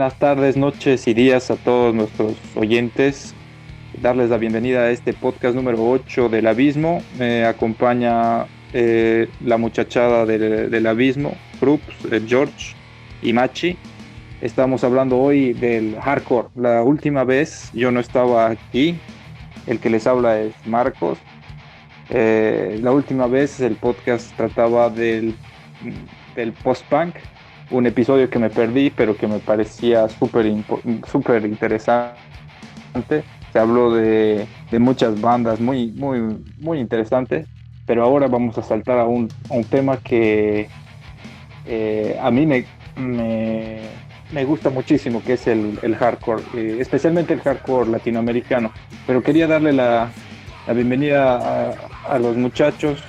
buenas tardes, noches y días a todos nuestros oyentes. Darles la bienvenida a este podcast número 8 del Abismo. Me acompaña la muchachada del Abismo, Krups, George y Machi. Estamos hablando hoy del hardcore. La última vez yo no estaba aquí. El que les habla es Marcos. La última vez el podcast trataba del post-punk, un episodio que me perdí, pero que me parecía súper interesante. Se habló de muchas bandas muy interesantes, pero ahora vamos a saltar a un tema que a mí me gusta muchísimo, que es el hardcore, especialmente el hardcore latinoamericano. Pero quería darle la bienvenida a los muchachos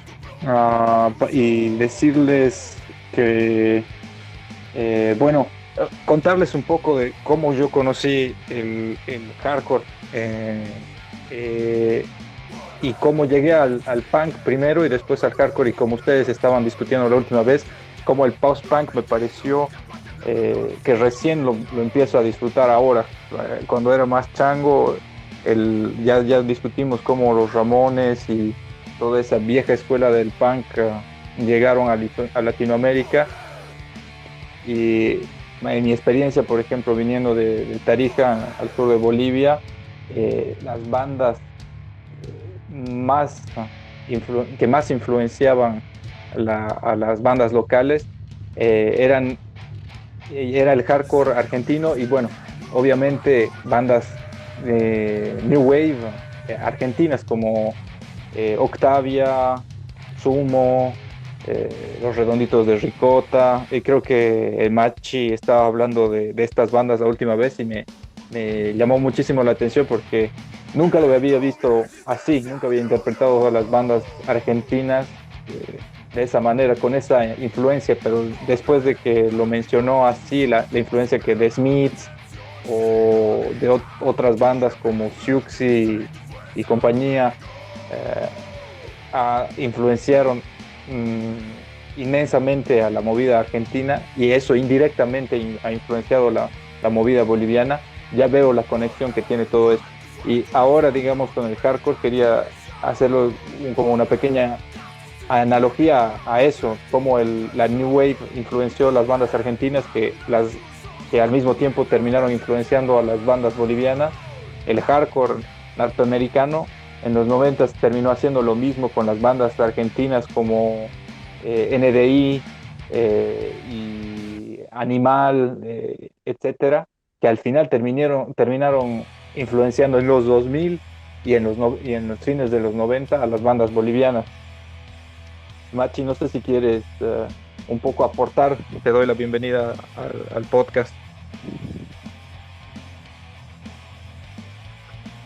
y decirles que, contarles un poco de cómo yo conocí el hardcore y cómo llegué al punk primero y después al hardcore, y como ustedes estaban discutiendo la última vez, como el post-punk me pareció que recién lo empiezo a disfrutar ahora. Cuando era más chango, ya discutimos cómo los Ramones y toda esa vieja escuela del punk llegaron a Latinoamérica, y en mi experiencia, por ejemplo, viniendo de Tarija al sur de Bolivia, las bandas que más influenciaban a las bandas locales era el hardcore argentino, y bueno, obviamente bandas de New Wave argentinas como Octavia, Sumo, Los Redonditos de Ricota. Y creo que el Machi estaba hablando de estas bandas la última vez y me llamó muchísimo la atención porque nunca lo había visto así, nunca había interpretado a las bandas argentinas de esa manera, con esa influencia, pero después de que lo mencionó así, la influencia que de Smiths o de otras bandas como Siouxsie y compañía influenciaron inmensamente a la movida argentina, y eso indirectamente ha influenciado la movida boliviana. Ya veo la conexión que tiene todo esto. Y ahora, digamos, con el hardcore quería hacerlo como una pequeña analogía a eso, como la New Wave influenció las bandas argentinas que al mismo tiempo terminaron influenciando a las bandas bolivianas. El hardcore norteamericano en los 90 terminó haciendo lo mismo con las bandas argentinas como NDI y Animal, etcétera, que al final terminaron influenciando en los 2000 y en los fines de los 90 a las bandas bolivianas. Machi, no sé si quieres un poco aportar. Te doy la bienvenida al podcast.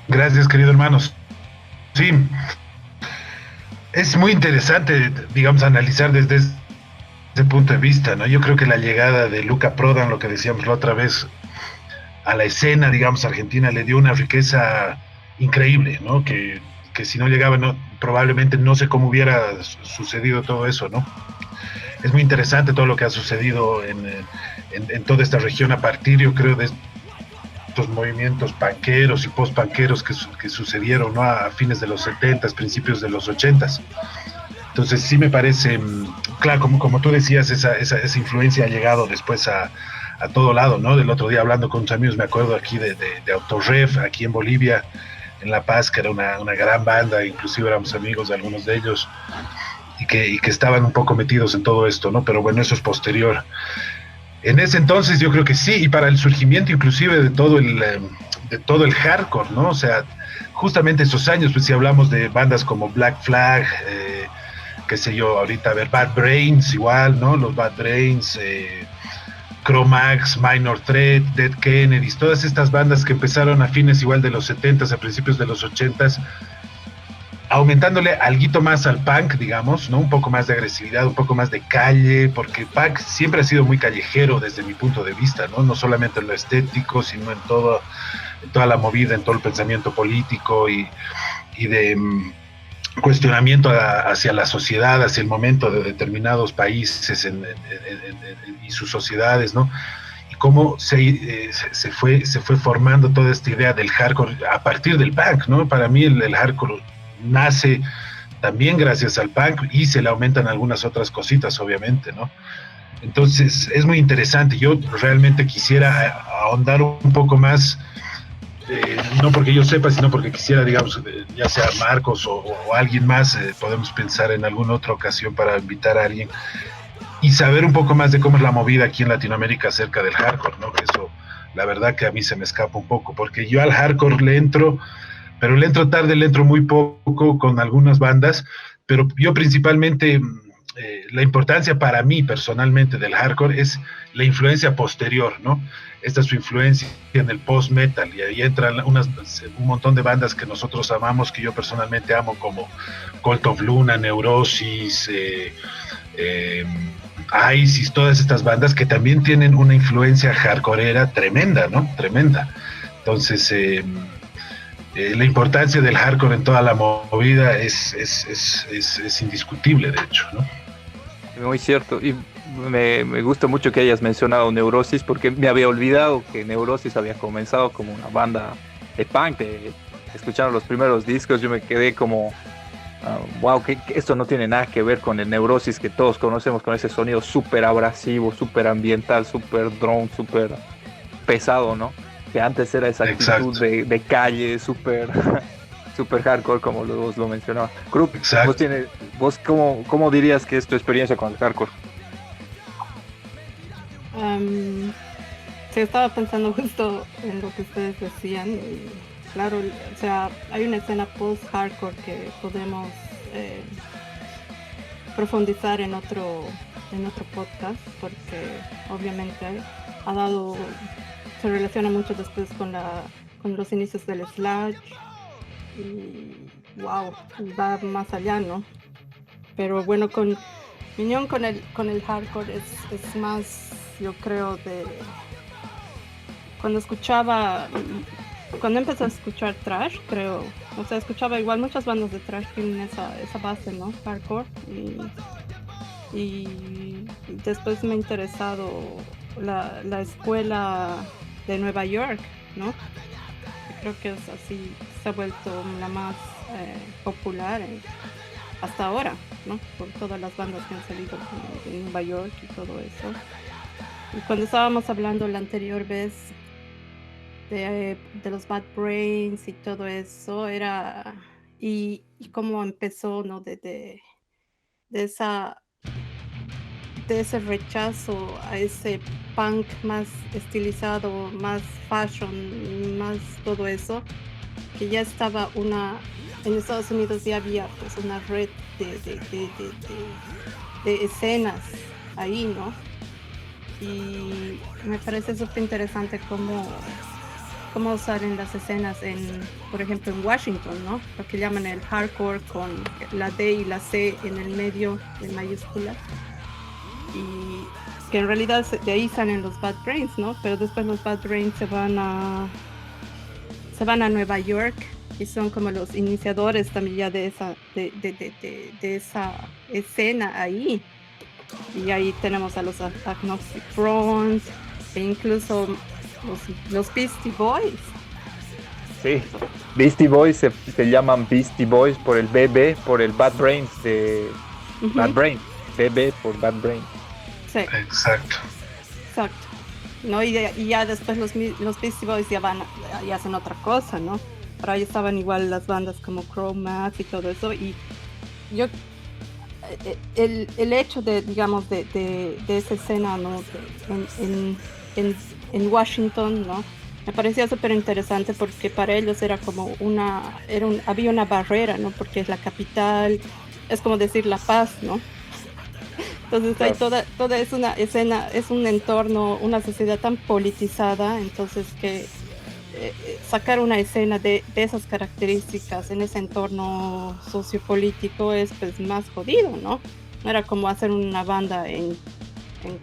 Gracias, querido hermano. Sí, es muy interesante, digamos, analizar desde ese punto de vista, ¿no? Yo creo que la llegada de Luca Prodan, lo que decíamos la otra vez, a la escena, digamos, argentina, le dio una riqueza increíble, ¿no? Que si no llegaba, probablemente no sé cómo hubiera sucedido todo eso, ¿no? Es muy interesante todo lo que ha sucedido en toda esta región a partir, yo creo, de estos movimientos panqueros y post-panqueros que sucedieron, ¿no? A fines de los 70, principios de los 80. Entonces sí me parece, claro, como tú decías, esa influencia ha llegado después a todo lado, ¿no? Del otro día hablando con unos amigos, me acuerdo aquí de Autoref, aquí en Bolivia, en La Paz, que era una gran banda, inclusive éramos amigos de algunos de ellos, y que estaban un poco metidos en todo esto, ¿no? Pero bueno, eso es posterior. En ese entonces yo creo que sí, y para el surgimiento inclusive de todo el hardcore, ¿no? O sea, justamente esos años, pues si hablamos de bandas como Black Flag, qué sé yo, ahorita a ver, Bad Brains igual, ¿no? Los Bad Brains, Cro-Mags, Minor Threat, Dead Kennedys, todas estas bandas que empezaron a fines igual de los 70s, a principios de los 80s, aumentándole alguito más al punk, digamos, ¿no? Un poco más de agresividad, un poco más de calle, porque el punk siempre ha sido muy callejero desde mi punto de vista, ¿no? No solamente en lo estético, sino en toda la movida, en todo el pensamiento político y de cuestionamiento hacia la sociedad, hacia el momento de determinados países y sus sociedades, ¿no? cómo se fue formando toda esta idea del hardcore a partir del punk, ¿no? Para mí el hardcore nace también gracias al punk y se le aumentan algunas otras cositas, obviamente, ¿no? Entonces es muy interesante. Yo realmente quisiera ahondar un poco más, no porque yo sepa, sino porque quisiera, digamos, ya sea Marcos o alguien más, podemos pensar en alguna otra ocasión para invitar a alguien y saber un poco más de cómo es la movida aquí en Latinoamérica acerca del hardcore, ¿no? Eso, la verdad que a mí se me escapa un poco, porque yo al hardcore le entro, pero le entro tarde, le entro muy poco con algunas bandas, pero yo principalmente, la importancia para mí personalmente del hardcore es la influencia posterior, ¿no? Esta es su influencia en el post-metal, y ahí entran un montón de bandas que nosotros amamos, que yo personalmente amo, como Cult of Luna, Neurosis, ISIS, todas estas bandas que también tienen una influencia hardcoreera tremenda, ¿no? Tremenda. Entonces, la importancia del hardcore en toda la movida es indiscutible, de hecho, ¿no? Muy cierto. Y me gusta mucho que hayas mencionado Neurosis, porque me había olvidado que Neurosis había comenzado como una banda de punk. Escuchando los primeros discos, yo me quedé como, wow, que esto no tiene nada que ver con el Neurosis que todos conocemos, con ese sonido súper abrasivo, súper ambiental, súper drone, súper pesado, ¿no? Que antes era esa actitud de calle, súper super hardcore, como vos lo mencionabas. Krupp, vos ¿cómo dirías que es tu experiencia con el hardcore? Sí, estaba pensando justo en lo que ustedes decían. Y claro, o sea, hay una escena post-hardcore que podemos profundizar en otro podcast, porque obviamente se relaciona mucho después con los inicios del sludge y wow, va más allá, ¿no? Pero bueno, con el hardcore es más, yo creo, cuando empecé a escuchar thrash, creo, o sea, escuchaba igual muchas bandas de thrash tienen esa base, ¿no? Hardcore, y después me ha interesado la escuela de Nueva York, ¿no? Creo que es así, se ha vuelto la más popular hasta ahora, ¿no? Por todas las bandas que han salido en Nueva York y todo eso. Y cuando estábamos hablando la anterior vez de los Bad Brains y todo eso, era y cómo empezó, ¿no? De ese rechazo a ese punk más estilizado, más fashion, más todo eso, que ya estaba en Estados Unidos ya había pues una red de escenas ahí, ¿no? Y me parece súper interesante cómo salen las escenas por ejemplo, en Washington, ¿no? Lo que llaman el hardcore con la D y la C en el medio de mayúsculas. Y que en realidad de ahí salen los Bad Brains, ¿no? Pero después los Bad Brains se van a Nueva York y son como los iniciadores también ya de esa escena ahí. Y ahí tenemos a los Agnostic Front e incluso los Beastie Boys. Sí, Beastie Boys se llaman Beastie Boys por el BB, por el Bad Brains de Bad Brain. BB por Bad Brain. Sí. Exacto. ¿No? Y ya después los Beastie Boys ya hacen otra cosa, ¿no? Pero ahí estaban igual las bandas como Cro-Max y todo eso. Y yo, el hecho digamos, de esa escena, ¿no? En Washington, ¿no? Me parecía súper interesante porque para ellos era como había una barrera, ¿no? Porque es la capital, es como decir La Paz, ¿no? Entonces hay toda es una escena, es un entorno, una sociedad tan politizada, entonces que sacar una escena de esas características en ese entorno sociopolítico es pues más jodido, ¿no? No era como hacer una banda en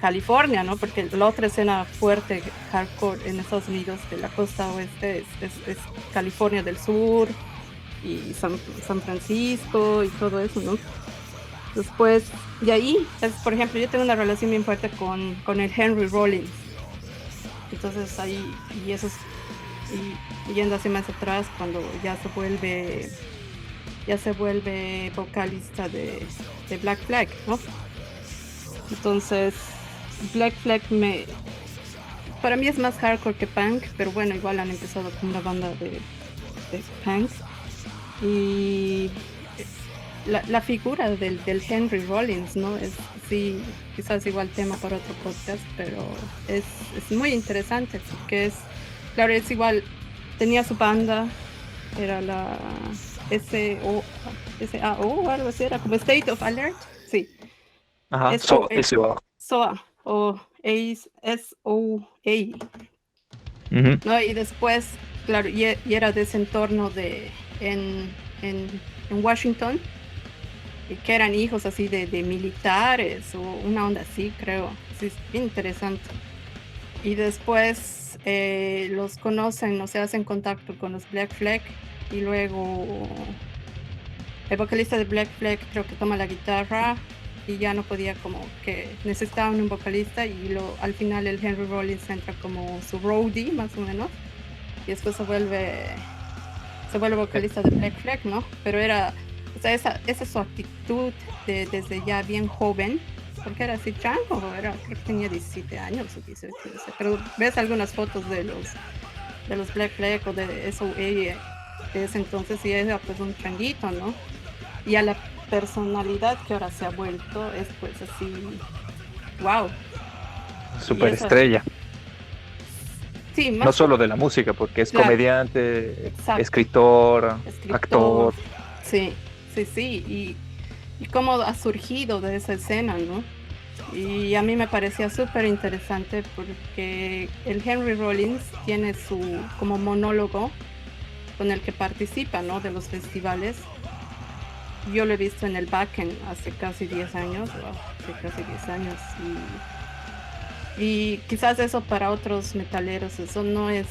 California, ¿no? Porque la otra escena fuerte hardcore en Estados Unidos de la costa oeste es California del Sur y San Francisco y todo eso, ¿no? Después, de ahí, por ejemplo, yo tengo una relación bien fuerte con el Henry Rollins. Entonces ahí, y eso es, y yendo así más atrás, cuando ya se vuelve vocalista de Black Flag, ¿no? Entonces, Black Flag para mí es más hardcore que punk, pero bueno, igual han empezado con una banda de punk. Y la figura del Henry Rollins, ¿no? Es, sí, quizás igual tema para otro podcast, pero es muy interesante porque claro, es igual, tenía su banda, era la SAO o algo así, era como State of Alert, sí. Ajá, SOA o SOA, ¿no? Y después, claro, y era de ese entorno en Washington, y que eran hijos así de militares o una onda así, creo. Sí, es bien interesante. Y después los conocen, no se hacen contacto con los Black Flag, y luego el vocalista de Black Flag creo que toma la guitarra y ya no podía, como que necesitaban un vocalista, y al final el Henry Rollins entra como su roadie más o menos, y después se vuelve vocalista de Black Flag, ¿no? Pero o sea, esa es su actitud desde ya bien joven, porque era así chango, creo que tenía 17 años o 18, no sé, pero ves algunas fotos de los Black Flag o de SOA de ese entonces, y era pues un changuito, ¿no? Y a la personalidad que ahora se ha vuelto es pues así, wow. Superestrella. Sí, no solo de la música, porque es claro, comediante, exacto, escritor, actor. Sí. Y cómo ha surgido de esa escena, ¿no? Y a mí me parecía súper interesante porque el Henry Rollins tiene su como monólogo con el que participa, ¿no? De los festivales. Yo lo he visto en el Wacken hace casi 10 años, y quizás eso para otros metaleros, eso no es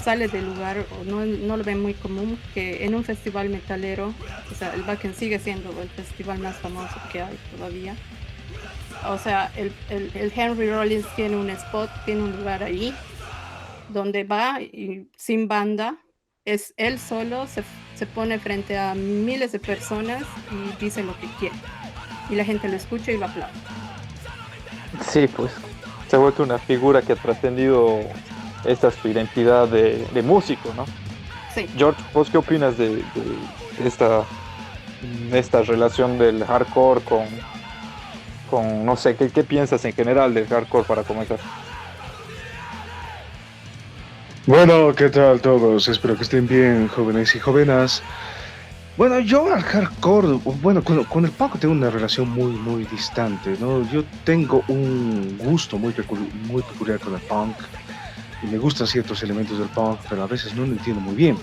sale del lugar, o no lo ven muy común, que en un festival metalero, o sea, el Wacken sigue siendo el festival más famoso que hay todavía. O sea, el Henry Rollins tiene un spot, tiene un lugar ahí, donde va y sin banda, es él solo, se pone frente a miles de personas y dice lo que quiere. Y la gente lo escucha y lo aplaude. Sí, pues se ha vuelto una figura que ha trascendido su identidad de músico, ¿no? Sí. George, ¿vos qué opinas de esta relación del hardcore con no sé, ¿qué piensas en general del hardcore para comenzar? Bueno, ¿qué tal todos? Espero que estén bien, jóvenes y jovenas. Bueno, yo al hardcore, bueno, con el punk tengo una relación muy distante, ¿no? Yo tengo un gusto muy peculiar con el punk, y me gustan ciertos elementos del punk, pero a veces no lo entiendo muy bien.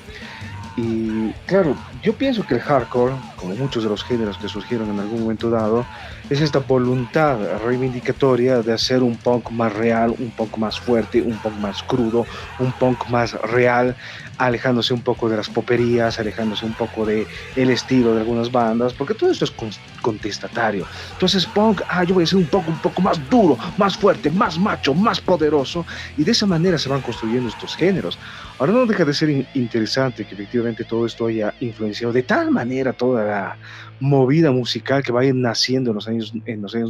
Y claro, yo pienso que el hardcore, como muchos de los géneros que surgieron en algún momento dado, es esta voluntad reivindicatoria de hacer un punk más real, un punk más fuerte, un punk más crudo, un punk más real, alejándose un poco de las poperías, alejándose un poco de el estilo de algunas bandas, porque todo esto es contestatario. Entonces punk, yo voy a hacer un poco más duro, más fuerte, más macho, más poderoso, y de esa manera se van construyendo estos géneros. Ahora no deja de ser interesante que efectivamente todo esto haya influenciado de tal manera toda la movida musical que vaya naciendo en los años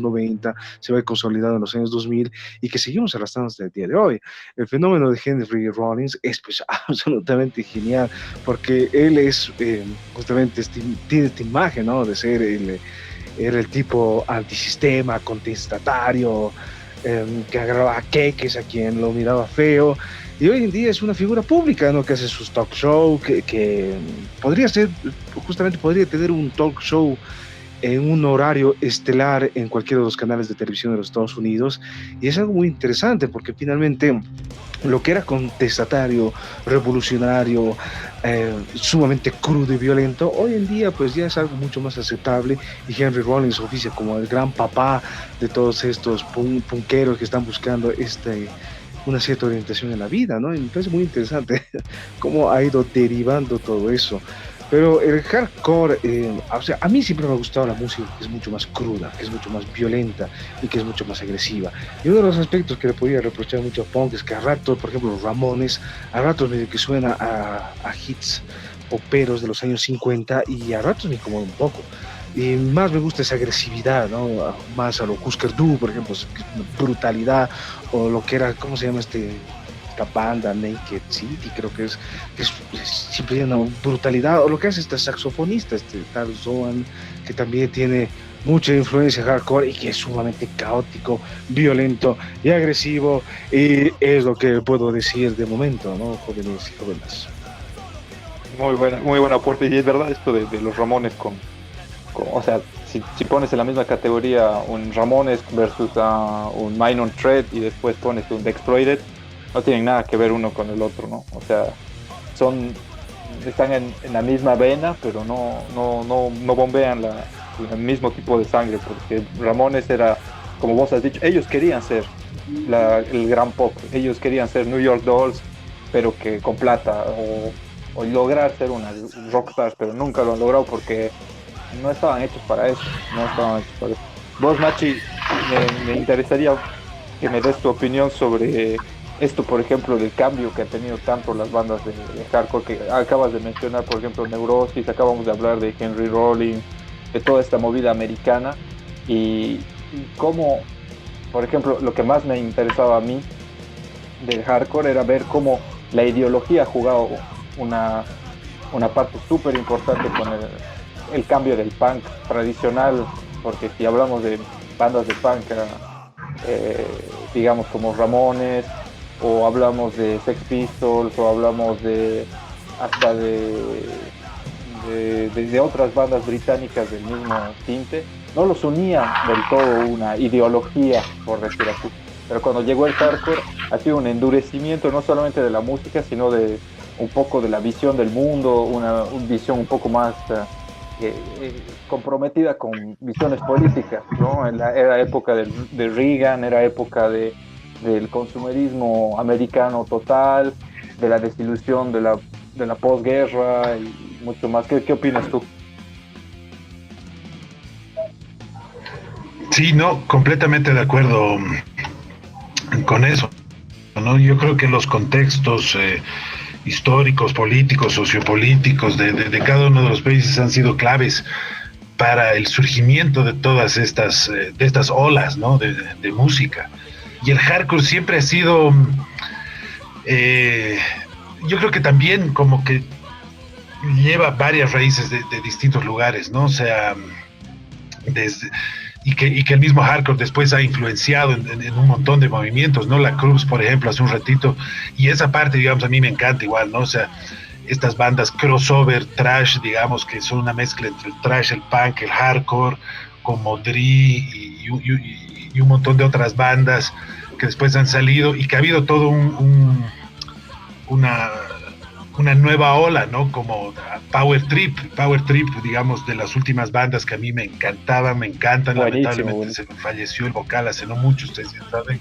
90, se va consolidando en los años 2000 y que seguimos arrastrando hasta el día de hoy. El fenómeno de Henry Rollins es pues absolutamente genial, porque él es justamente tiene esta imagen, ¿no? De ser era el tipo antisistema, contestatario, que agarraba a queques a quien lo miraba feo. Y hoy en día es una figura pública, ¿no? Que hace sus talk show, que podría tener un talk show en un horario estelar en cualquiera de los canales de televisión de los Estados Unidos. Y es algo muy interesante porque finalmente lo que era contestatario, revolucionario, sumamente crudo y violento, hoy en día pues ya es algo mucho más aceptable, y Henry Rollins oficia como el gran papá de todos estos punkeros que están buscando una cierta orientación en la vida, ¿no? Y me parece muy interesante cómo ha ido derivando todo eso. Pero el hardcore, o sea, a mí siempre me ha gustado la música que es mucho más cruda, que es mucho más violenta y que es mucho más agresiva. Y uno de los aspectos que le podía reprochar mucho a punk es que a ratos, por ejemplo, los Ramones, a ratos medio que suena a hits poperos de los años 50 y a ratos me incomoda un poco. Y más me gusta esa agresividad, ¿no? Más a lo Husker Du, por ejemplo, brutalidad, o lo que era, ¿cómo se llama esta banda? Naked City, creo que es siempre una brutalidad, o lo que hace este saxofonista, Tal Zoan, que también tiene mucha influencia hardcore y que es sumamente caótico, violento y agresivo, y es lo que puedo decir de momento, ¿no? Jóvenes y jóvenes. Muy buena aporte. Y es verdad esto de los Ramones o sea, si pones en la misma categoría un Ramones versus un Minor Threat y después pones un The Exploited, no tienen nada que ver uno con el otro, ¿no? O sea, están en la misma vena, pero no bombean el mismo tipo de sangre, porque Ramones era, como vos has dicho, ellos querían ser el gran pop, ellos querían ser New York Dolls, pero que con plata, o lograr ser una rockstar, pero nunca lo han logrado porque no estaban hechos para eso, Vos, Machi, me interesaría que me des tu opinión sobre esto, por ejemplo, del cambio que han tenido tanto las bandas de hardcore, que acabas de mencionar, por ejemplo, Neurosis, acabamos de hablar de Henry Rollins, de toda esta movida americana, y cómo, por ejemplo, lo que más me interesaba a mí del hardcore era ver cómo la ideología ha jugado una parte súper importante con el cambio del punk tradicional, porque si hablamos de bandas de punk, digamos como Ramones, o hablamos de Sex Pistols, o hablamos hasta de otras bandas británicas del mismo tinte, no los unía del todo una ideología, por decir así. Pero cuando llegó el hardcore ha sido un endurecimiento no solamente de la música, sino de un poco de la visión del mundo, una visión un poco más comprometida con visiones políticas, ¿no? Era época de Reagan, era época del consumerismo americano total, de la desilusión de la posguerra y mucho más. ¿Qué opinas tú? Sí, no, completamente de acuerdo con eso, ¿no? Yo creo que los contextos históricos, políticos, sociopolíticos de cada uno de los países han sido claves para el surgimiento de todas estas olas, ¿no? de música. Y el hardcore siempre ha sido, yo creo que también como que lleva varias raíces de distintos lugares, ¿no? O sea, y que el mismo hardcore después ha influenciado en un montón de movimientos, ¿no? La Cruz, por ejemplo, hace un ratito, y esa parte, digamos, a mí me encanta igual, ¿no? O sea, estas bandas crossover, trash, digamos, que son una mezcla entre el trash, el punk, el hardcore, como Dri y un montón de otras bandas que después han salido y que ha habido todo una nueva ola, ¿no? Como Power Trip, digamos, de las últimas bandas que a mí me encantaban, me encantan. Buenísimo, lamentablemente se falleció el vocal hace no mucho, ustedes ya saben.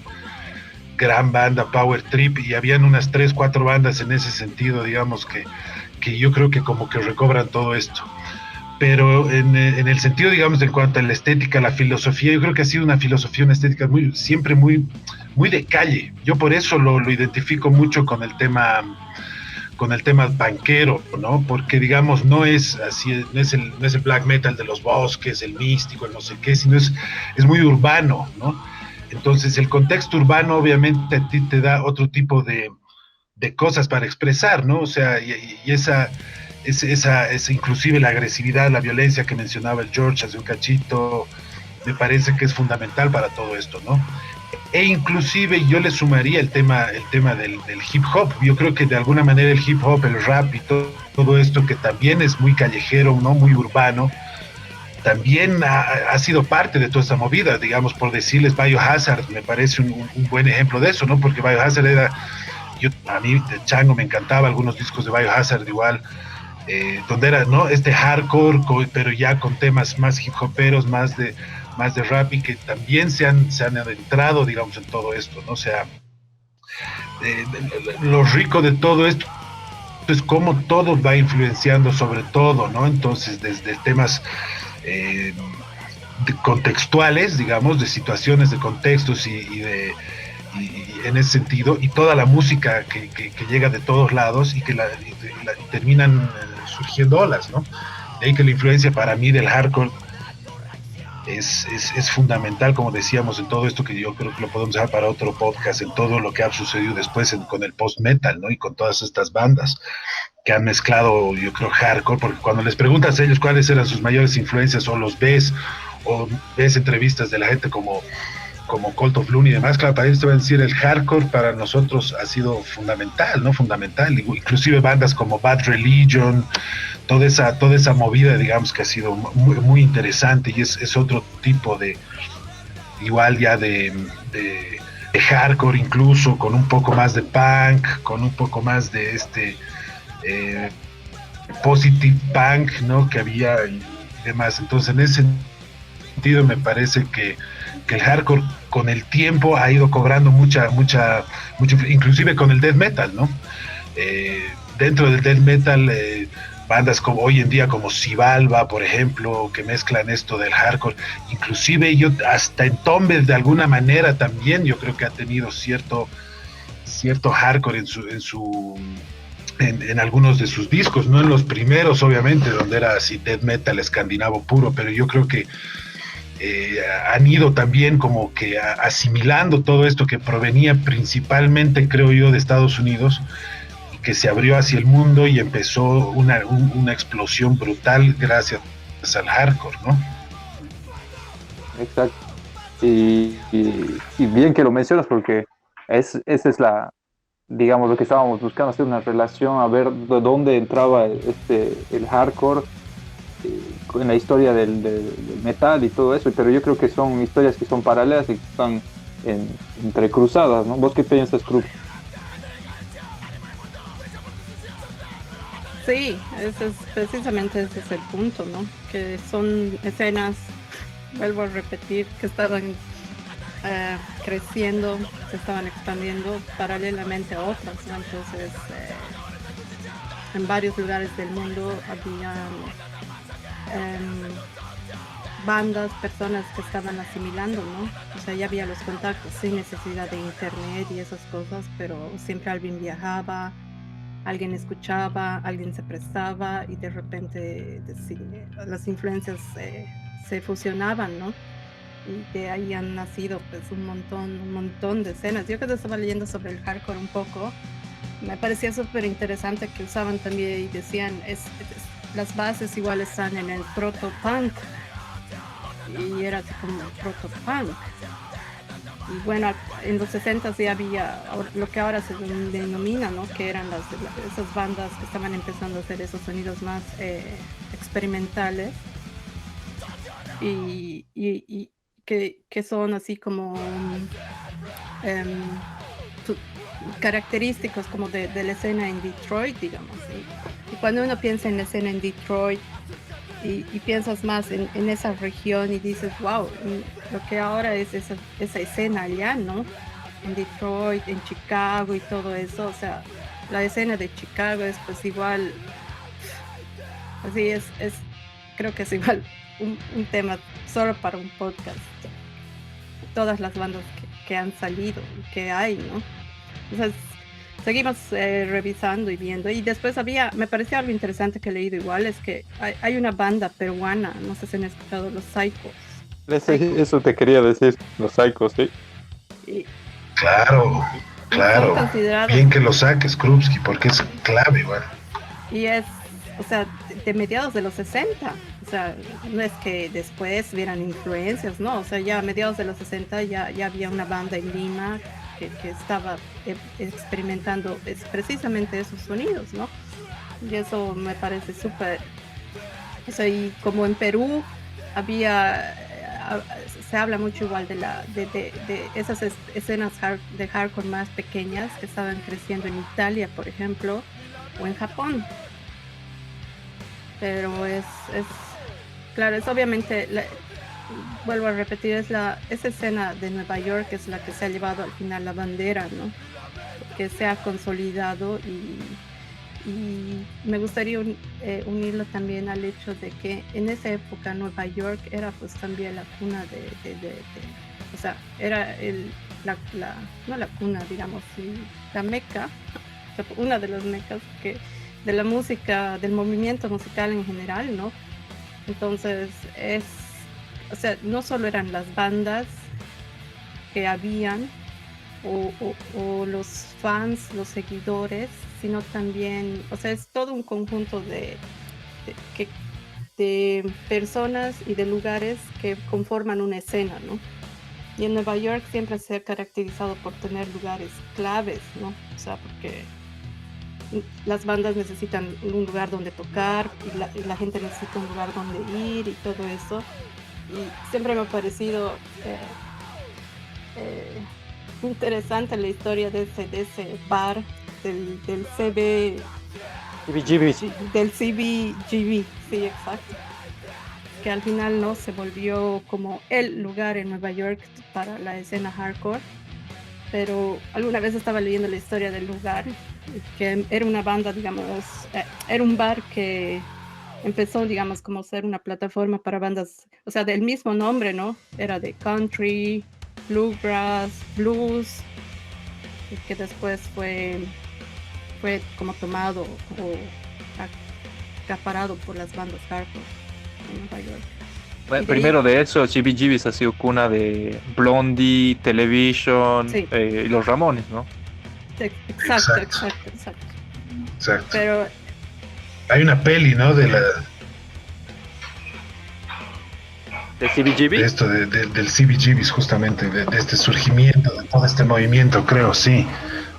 Gran banda, Power Trip, y habían unas 3, 4 bandas en ese sentido, digamos, que yo creo que como que recobran todo esto. Pero en el sentido, digamos, en cuanto a la estética, la filosofía, yo creo que ha sido una filosofía, una estética siempre muy de calle. Yo por eso lo identifico mucho con el tema punkero, ¿no? Porque, digamos, no es así, no es el black metal de los bosques, el místico, el no sé qué, sino es muy urbano, ¿no? Entonces, el contexto urbano obviamente a ti te da otro tipo de cosas para expresar, ¿no? O sea, y esa inclusive la agresividad, la violencia que mencionaba el George hace un cachito, me parece que es fundamental para todo esto, ¿no? E inclusive yo le sumaría el tema del hip hop. Yo creo que de alguna manera el hip hop, el rap y todo esto que también es muy callejero, ¿no? Muy urbano, también ha sido parte de toda esta movida, digamos, por decirles, Biohazard me parece un buen ejemplo de eso, ¿no? Porque Biohazard a mí de chango me encantaba algunos discos de Biohazard igual, donde era, ¿no? Este hardcore, pero ya con temas más hip hoperos, más de rap, y que también se han adentrado, digamos, en todo esto, ¿no? O sea, lo rico de todo esto es cómo todo va influenciando sobre todo, ¿no? Entonces, desde temas contextuales, digamos, de situaciones, de contextos y en ese sentido, y toda la música que llega de todos lados y y terminan surgiendo olas, ¿no? De ahí que la influencia para mí del hardcore es fundamental, como decíamos, en todo esto que yo creo que lo podemos dejar para otro podcast, en todo lo que ha sucedido después con el post-metal, ¿no? Y con todas estas bandas que han mezclado, yo creo, hardcore, porque cuando les preguntas a ellos cuáles eran sus mayores influencias o ves entrevistas de la gente como Cult of Luna y demás, claro, para ellos te van a decir el hardcore para nosotros ha sido fundamental, ¿no? Fundamental, inclusive bandas como Bad Religion, toda esa movida, digamos, que ha sido muy, muy interesante y es otro tipo igual ya de hardcore, incluso con un poco más de punk, con un poco más de positive punk, ¿no? Que había y demás. Entonces, en ese sentido, me parece que el hardcore con el tiempo ha ido cobrando mucha, inclusive con el death metal, ¿no? Dentro del death metal, bandas como hoy en día como Xibalba, por ejemplo, que mezclan esto del hardcore, inclusive yo hasta Entombed de alguna manera también yo creo que ha tenido cierto hardcore en algunos de sus discos, no en los primeros obviamente, donde era así death metal escandinavo puro, pero yo creo que han ido también como que asimilando todo esto que provenía principalmente, creo yo, de Estados Unidos, y que se abrió hacia el mundo y empezó una explosión brutal gracias al hardcore, ¿no? Exacto. Y bien que lo mencionas porque esa es digamos, lo que estábamos buscando, hacer una relación, a ver de dónde entraba el hardcore en la historia del metal y todo eso, pero yo creo que son historias que son paralelas y que están entrecruzadas, ¿no? ¿Vos qué piensas, Cruz? Sí, precisamente ese es el punto, ¿no? Que son escenas, vuelvo a repetir, que estaban creciendo, se estaban expandiendo paralelamente a otras, ¿no? Entonces, en varios lugares del mundo había bandas, personas que estaban asimilando, ¿no? O sea, ya había los contactos sin necesidad de internet y esas cosas, pero siempre alguien viajaba, alguien escuchaba, alguien se prestaba y de repente las influencias se fusionaban, ¿no? Y de ahí han nacido pues un montón de escenas. Yo que estaba leyendo sobre el hardcore un poco, me parecía súper interesante que usaban también y decían las bases igual están en el proto-punk y era así como proto-punk. Y bueno, en los 60 ya había lo que ahora se denomina, ¿no? Que eran esas bandas que estaban empezando a hacer esos sonidos más experimentales y que son así como característicos como de la escena en Detroit, digamos. Y cuando uno piensa en la escena en Detroit y piensas más en esa región y dices, wow, lo que ahora es esa escena allá, ¿no? En Detroit, en Chicago y todo eso, o sea, la escena de Chicago es pues igual, así creo que es igual un tema solo para un podcast. Todas las bandas que han salido, que hay, ¿no? Entonces, seguimos revisando y viendo. Y después me pareció algo interesante que he leído igual, es que hay una banda peruana, no sé si han escuchado, los Psychos. Eso te quería decir, los Psychos, ¿sí? Claro. Bien que lo saques, Krupski, porque es clave, igual. Y o sea, de mediados de los 60. O sea, no es que después vieran influencias, no. O sea, ya a mediados de los 60 ya había una banda en Lima que estaba experimentando precisamente esos sonidos, ¿no? Y eso me parece súper. O sea, y como en Perú se habla mucho igual de esas escenas de hardcore más pequeñas que estaban creciendo en Italia, por ejemplo, o en Japón. Pero claro, es obviamente, vuelvo a repetir, esa escena de Nueva York es la que se ha llevado al final la bandera, ¿no? Que se ha consolidado Y me gustaría unirlo también al hecho de que en esa época Nueva York era pues también la cuna o sea, era no la cuna, digamos, la meca, o sea, una de las mecas de la música, del movimiento musical en general, ¿no? Entonces o sea, no solo eran las bandas que habían, o los fans, los seguidores, sino también, o sea, es todo un conjunto de personas y de lugares que conforman una escena, ¿no? Y en Nueva York siempre se ha caracterizado por tener lugares claves, ¿no? O sea, porque las bandas necesitan un lugar donde tocar y la gente necesita un lugar donde ir y todo eso. Y siempre me ha parecido interesante la historia de ese bar del CBGB, sí, exacto, que al final no se volvió como el lugar en Nueva York para la escena hardcore, pero alguna vez estaba leyendo la historia del lugar, que era una banda, digamos, era un bar que empezó, digamos, como ser una plataforma para bandas, o sea, del mismo nombre, ¿no? Era de country, bluegrass, blues, y que después fue como tomado o acaparado por las bandas hardcore en Nueva York. Bueno, primero de eso, CBGB's ha sido cuna de Blondie, Television, sí. Y los Ramones, ¿no? Exacto. Pero hay una peli, ¿no? De CBGB. De esto, del CBGB's, justamente, de este surgimiento, de todo este movimiento, creo, sí.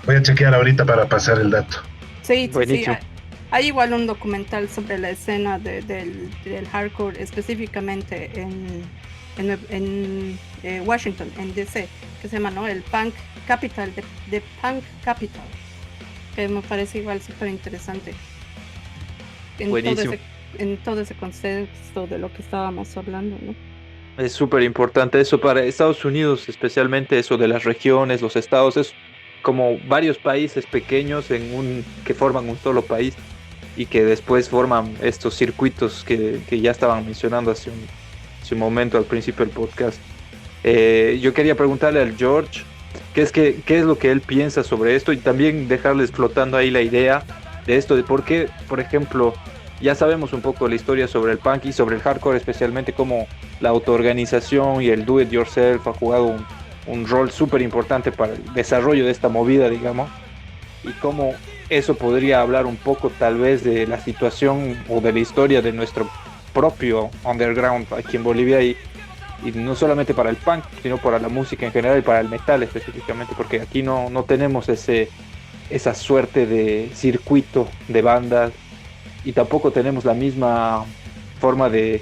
Voy a chequear ahorita para pasar el dato. Sí. Hay igual un documental sobre la escena del hardcore, específicamente en Washington, en DC, que se llama, ¿no? El Punk Capital, de Punk Capital, que me parece igual súper interesante. En todo ese contexto de lo que estábamos hablando, ¿no? Es súper importante eso para Estados Unidos, especialmente eso de las regiones, los estados, es como varios países pequeños que forman un solo país y que después forman estos circuitos que ya estaban mencionando hace un momento al principio del podcast. Yo quería preguntarle al George qué es lo que él piensa sobre esto y también dejarles flotando ahí la idea de esto, de por qué, por ejemplo, ya sabemos un poco la historia sobre el punk y sobre el hardcore, especialmente cómo la autoorganización y el do it yourself ha jugado un rol súper importante para el desarrollo de esta movida, digamos, y cómo eso podría hablar un poco tal vez de la situación o de la historia de nuestro propio underground aquí en Bolivia y no solamente para el punk, sino para la música en general y para el metal específicamente, porque aquí no tenemos esa suerte de circuito de bandas y tampoco tenemos la misma forma de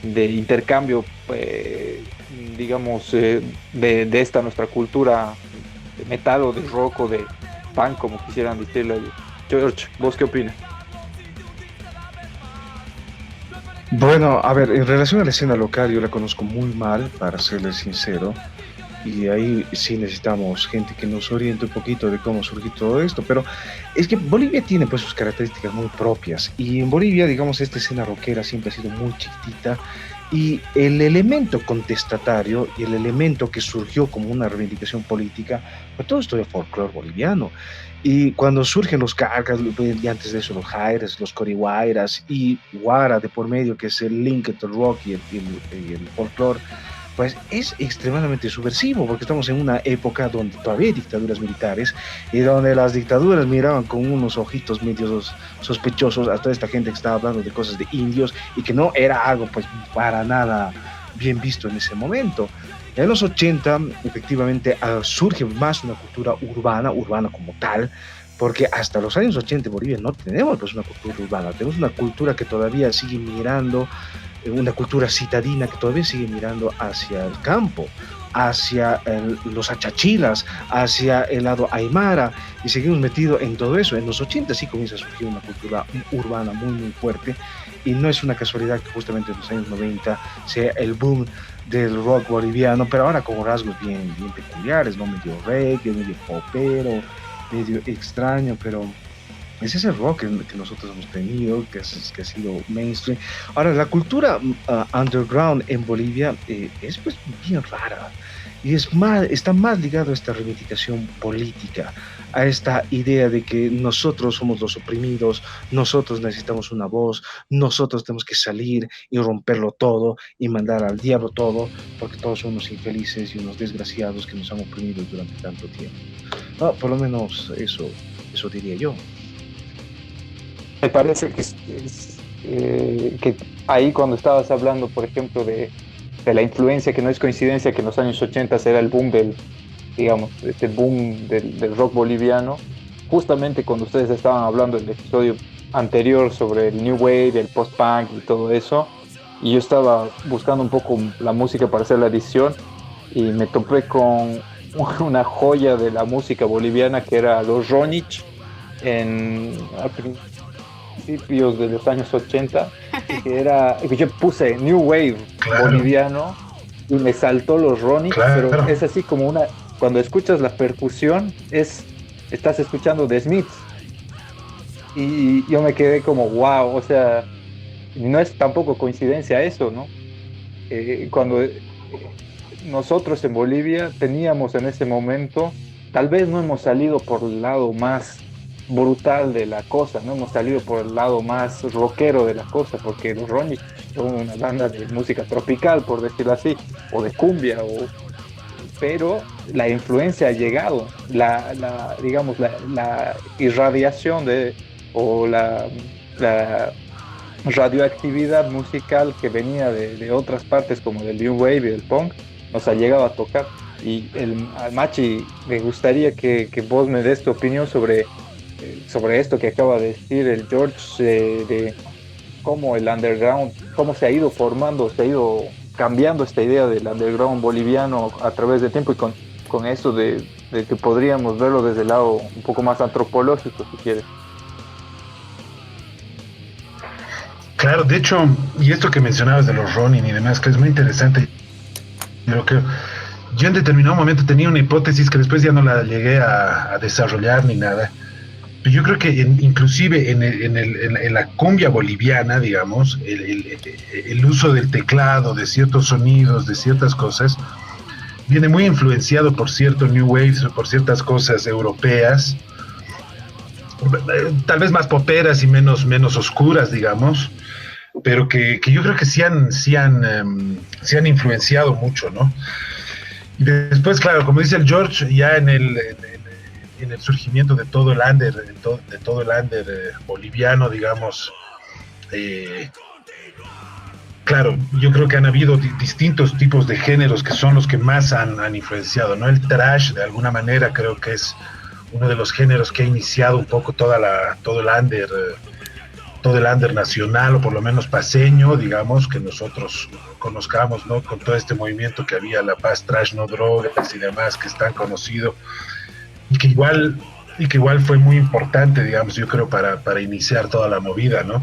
intercambio, digamos, de esta nuestra cultura de metal o de rock o de punk, como quisieran decirlo. George, ¿vos qué opinas? Bueno, a ver, en relación a la escena local, yo la conozco muy mal, para serles sincero, y ahí sí necesitamos gente que nos oriente un poquito de cómo surgió todo esto, pero es que Bolivia tiene pues sus características muy propias, y en Bolivia, digamos, esta escena rockera siempre ha sido muy chiquitita, y el elemento contestatario y el elemento que surgió como una reivindicación política fue todo esto de folclore boliviano. Y cuando surgen los cargas, y antes de eso los jaires, los corihuayras y guara de por medio, que es el link entre el rock y el folclore, pues es extremadamente subversivo, porque estamos en una época donde todavía hay dictaduras militares y donde las dictaduras miraban con unos ojitos medio sospechosos a toda esta gente que estaba hablando de cosas de indios y que no era algo pues para nada bien visto en ese momento. En los 80 efectivamente surge más una cultura urbana como tal, porque hasta los años 80 en Bolivia no tenemos pues una cultura urbana, tenemos una cultura que todavía sigue mirando, una cultura citadina que todavía sigue mirando hacia el campo, hacia los achachilas, hacia el lado aymara, y seguimos metidos en todo eso. En los 80 sí comienza a surgir una cultura urbana muy fuerte, y no es una casualidad que justamente en los años 90 sea el boom del rock boliviano, pero ahora con rasgos bien peculiares, ¿no? Medio reggae, medio popero, medio extraño, pero Ese es el rock que nosotros hemos tenido, que ha sido mainstream. Ahora, la cultura underground en Bolivia es pues bien rara y está más ligado a esta reivindicación política, a esta idea de que nosotros somos los oprimidos, nosotros necesitamos una voz, nosotros tenemos que salir y romperlo todo y mandar al diablo todo, porque todos somos infelices y unos desgraciados que nos han oprimido durante tanto tiempo. No, por lo menos eso diría yo. Me parece que ahí cuando estabas hablando, por ejemplo, de la influencia, que no es coincidencia que en los años 80 era el boom del rock boliviano, justamente cuando ustedes estaban hablando del episodio anterior sobre el New Wave, el post-punk y todo eso, y yo estaba buscando un poco la música para hacer la edición y me topé con una joya de la música boliviana que era los Ronich a principios de los años 80, que yo puse New Wave boliviano y me saltó los Ronich, pero es así como cuando escuchas la percusión estás escuchando The Smiths y yo me quedé como wow, o sea, no es tampoco coincidencia eso, ¿no? Cuando nosotros en Bolivia teníamos en ese momento, tal vez no hemos salido por el lado más brutal de la cosa, no hemos salido por el lado más rockero de la cosa, porque los Ronich son una banda de música tropical, por decirlo así, o de cumbia, pero la influencia ha llegado, la irradiación o la radioactividad musical que venía de otras partes como del New Wave y del punk nos ha llegado a tocar. Y al Machi, me gustaría que vos me des tu opinión sobre esto que acaba de decir el George, de cómo el underground, cómo se ha ido formando, se ha ido cambiando esta idea del underground boliviano a través del tiempo, y con eso de que podríamos verlo desde el lado un poco más antropológico, si quieres. Claro, de hecho, y esto que mencionabas de los Ronin y demás, que es muy interesante, pero que yo en determinado momento tenía una hipótesis que después ya no la llegué a desarrollar ni nada. Pero yo creo que inclusive en la cumbia boliviana, digamos, el uso del teclado, de ciertos sonidos, de ciertas cosas, viene muy influenciado por cierto New Wave, por ciertas cosas europeas, tal vez más poperas y menos oscuras, digamos, pero que yo creo que sí han influenciado mucho, ¿no? Y después, claro, como dice el George, ya en el surgimiento de todo el under, boliviano, digamos, claro, yo creo que han habido distintos tipos de géneros que son los que más han influenciado, ¿no? El thrash, de alguna manera, creo que es uno de los géneros que ha iniciado un poco todo el under nacional, o por lo menos paseño, digamos, que nosotros conozcamos, ¿no? Con todo este movimiento que había, La Paz, Trash, No Drogas y demás, que es tan conocido, y que igual fue muy importante, digamos, yo creo, para iniciar toda la movida, ¿no?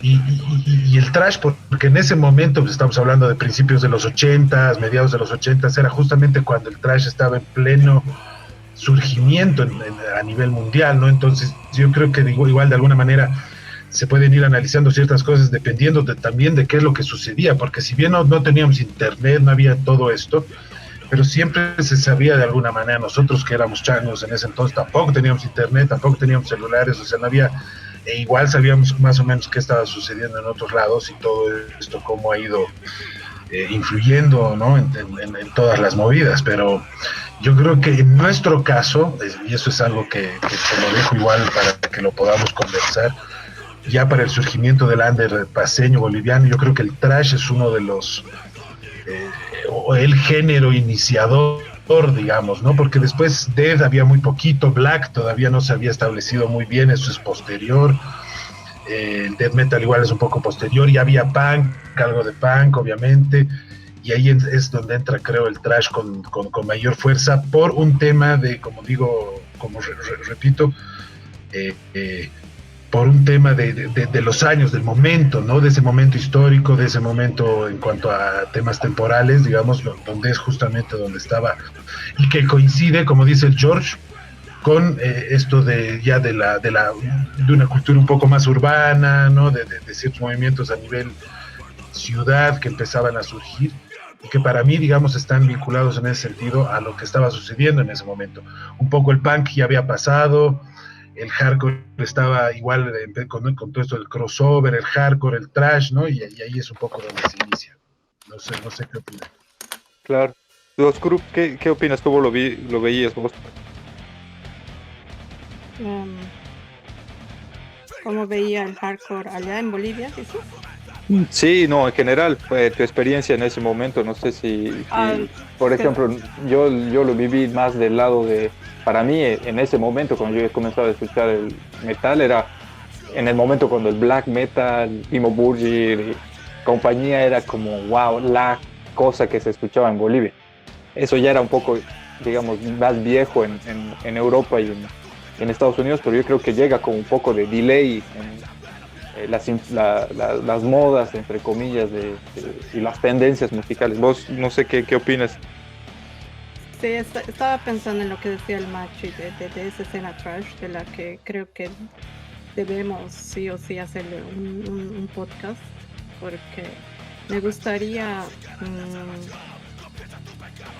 Y el trash, porque en ese momento, pues, estamos hablando de principios de los 80s, mediados de los 80s, era justamente cuando el trash estaba en pleno surgimiento a nivel mundial, ¿no? Entonces yo creo que igual de alguna manera se pueden ir analizando ciertas cosas dependiendo también de qué es lo que sucedía, porque si bien no teníamos internet, no había todo esto, pero siempre se sabía de alguna manera. Nosotros que éramos changos en ese entonces tampoco teníamos internet, tampoco teníamos celulares, o sea, no había, igual sabíamos más o menos qué estaba sucediendo en otros lados y todo esto cómo ha ido influyendo, ¿no? en todas las movidas. Pero yo creo que en nuestro caso, y eso es algo que te lo dejo igual para que lo podamos conversar, ya para el surgimiento del under paseño boliviano, yo creo que el thrash es uno de los o el género iniciador, digamos, ¿no? Porque después Death había muy poquito, Black todavía no se había establecido muy bien, eso es posterior, el Death Metal igual es un poco posterior, y había punk, algo de punk obviamente, y ahí es donde entra, creo, el thrash con mayor fuerza, por un tema de, como digo, repito, por un tema de los años, del momento, ¿no? De ese momento histórico, de ese momento en cuanto a temas temporales, digamos, donde es justamente donde estaba, y que coincide, como dice el George, con esto de ya de una cultura un poco más urbana, ¿no? De ciertos movimientos a nivel ciudad que empezaban a surgir y que para mí, digamos, están vinculados en ese sentido a lo que estaba sucediendo en ese momento. Un poco el punk ya había pasado, el hardcore estaba igual con todo esto del crossover, el hardcore, el thrash, ¿no? Y ahí es un poco donde se inicia. No sé qué opinas. Claro. Los Group, ¿qué opinas? ¿Cómo lo veías vos? Em, ¿Cómo veía el hardcore allá en Bolivia? ¿Dices? Sí, no, en general, fue tu experiencia en ese momento, no sé Ah, por que- ejemplo, yo lo viví más del lado de, para mí, en ese momento, cuando yo he comenzado a escuchar el metal, era en el momento cuando el black metal, Timo Burgir y compañía era como, wow, la cosa que se escuchaba en Bolivia. Eso ya era un poco, digamos, más viejo en Europa y en Estados Unidos, pero yo creo que llega con un poco de delay las modas, entre comillas, y las tendencias musicales. Vos, no sé qué opinas. Sí, estaba pensando en lo que decía el Machi de esa escena trash, de la que creo que debemos sí o sí hacerle un podcast, porque me gustaría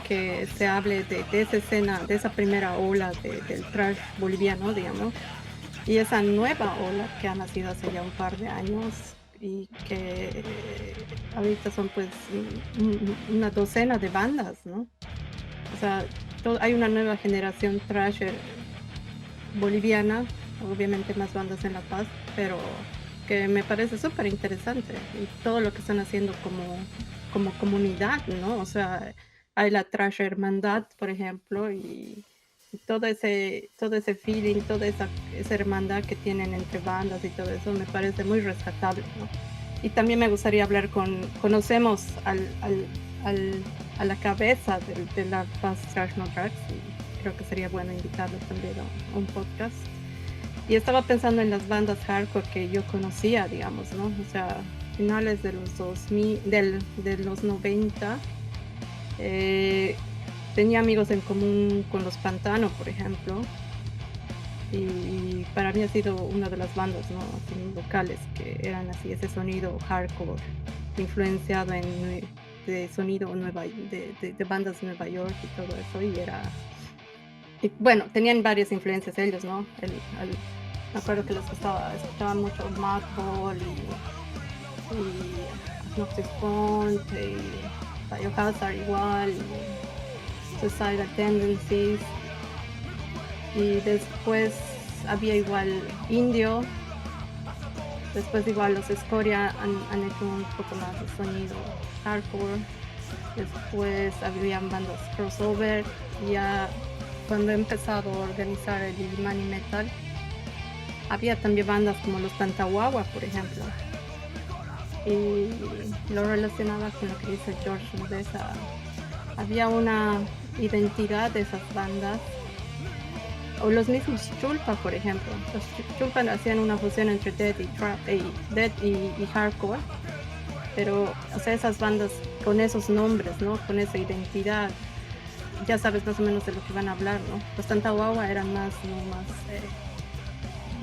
que se hable de esa escena, de esa primera ola del trash boliviano, digamos, y esa nueva ola que ha nacido hace ya un par de años y que ahorita son pues una docena de bandas, ¿no? O sea, hay una nueva generación thrasher boliviana, obviamente más bandas en La Paz, pero que me parece súper interesante y todo lo que están haciendo como comunidad, ¿no? O sea, hay la Trash Hermandad, por ejemplo, y todo ese feeling, toda esa hermandad que tienen entre bandas y todo eso me parece muy rescatable, ¿no? Y también me gustaría hablar conocemos a la cabeza de la Paz Trash No Tracks y creo que sería bueno invitarlo también a un podcast. Y estaba pensando en las bandas hardcore que yo conocía, digamos, ¿no? O sea, finales de los 2000, de los 90, tenía amigos en común con los Pantano, por ejemplo, y para mí ha sido una de las bandas, ¿no? Así, locales que eran así, ese sonido hardcore influenciado de sonido de bandas de Nueva York y todo eso, y bueno, tenían varias influencias ellos, ¿no? Me acuerdo que escuchaban mucho Madball y Agnostic Front y Biohazard igual, y Suicidal Tendencies, y después había igual Indio, después igual los Escoria han hecho un poco más de sonido hardcore, después habían bandas crossover, y ya cuando he empezado a organizar el Illimani Metal, había también bandas como los Tantahuahua, por ejemplo, y lo relacionaba con lo que dice George Mudesa. Había una identidad de esas bandas, o los mismos Chulpa, por ejemplo. Los Chulpa hacían una fusión entre death y hardcore, pero o sea, esas bandas con esos nombres, ¿no? Con esa identidad, ya sabes más o menos de lo que van a hablar, ¿no? Los Tantahuahua eran más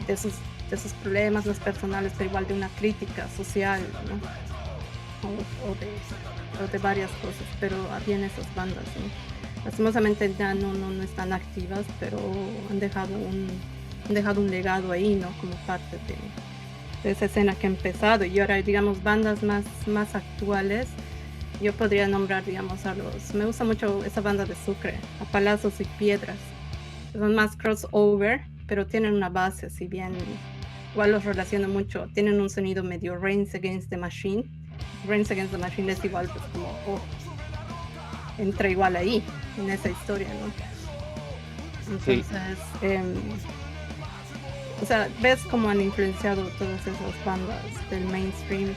de esos problemas más personales, pero igual de una crítica social, ¿no? O de varias cosas, pero habían esas bandas, ¿no? Lastimosamente ya no están activas, pero han dejado un legado ahí, ¿no? Como parte de esa escena que ha empezado. Y ahora, digamos, bandas más actuales, yo podría nombrar, digamos, me gusta mucho esa banda de Sucre, a Palazos y Piedras. Son más crossover, pero tienen una base, si bien igual los relaciono mucho, tienen un sonido medio Rage Against the Machine. Rage Against the Machine es igual, pues como, entra igual ahí, en esa historia, ¿no? Entonces, o sea, ves cómo han influenciado todas esas bandas del mainstream